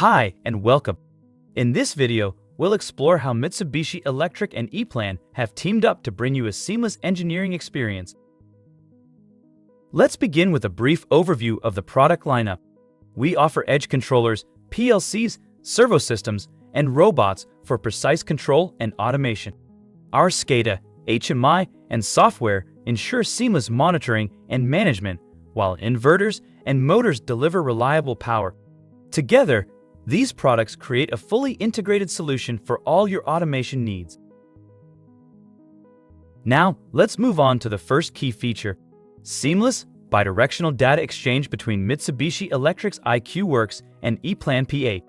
Hi and welcome. In this video, we'll explore how Mitsubishi Electric and EPLAN have teamed up to bring you a seamless engineering experience. Let's begin with a brief overview of the product lineup. We offer edge controllers, PLCs, servo systems, and robots for precise control and automation. Our SCADA, HMI, and software ensure seamless monitoring and management, while inverters and motors deliver reliable power. Together, these products create a fully integrated solution for all your automation needs. Now, let's move on to the first key feature: seamless, bidirectional data exchange between Mitsubishi Electric's Works and EPLAN P8.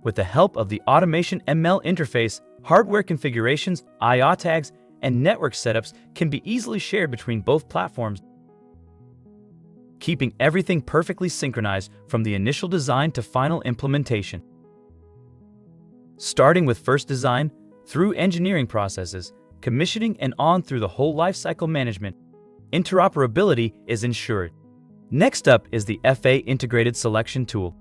With the help of the Automation ML interface, hardware configurations, I/O tags, and network setups can be easily shared between both platforms, keeping everything perfectly synchronized from the initial design to final implementation. Starting with first design, through engineering processes, commissioning, and on through the whole lifecycle management, interoperability is ensured. Next up is the FA Integrated Selection Tool.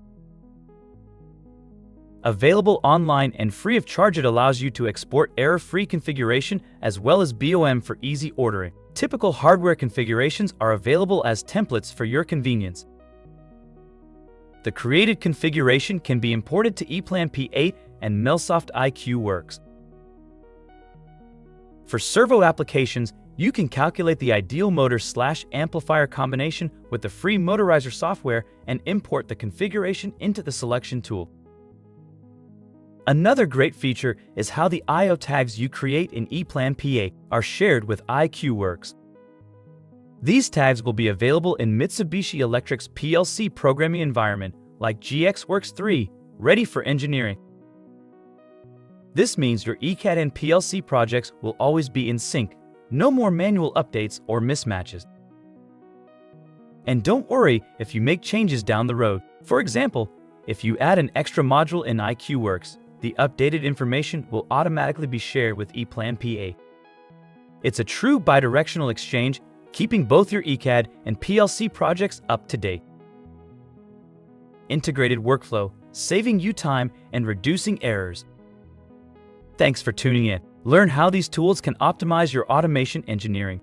Available online and free of charge, it allows you to export error-free configuration as well as BOM for easy ordering. Typical hardware configurations are available as templates for your convenience. The created configuration can be imported to EPLAN P8 and MelSoft Works. For servo applications, you can calculate the ideal motor/amplifier combination with the free Motorizer software and import the configuration into the selection tool. Another great feature is how the I/O tags you create in EPLAN P8 are shared with Works. These tags will be available in Mitsubishi Electric's PLC programming environment like GXWorks 3, ready for engineering. This means your ECAD and PLC projects will always be in sync, no more manual updates or mismatches. And don't worry if you make changes down the road. For example, if you add an extra module in Works, the updated information will automatically be shared with EPLAN P8. It's a true bidirectional exchange, keeping both your ECAD and PLC projects up to date. Integrated workflow, saving you time and reducing errors. Thanks for tuning in. Learn how these tools can optimize your automation engineering.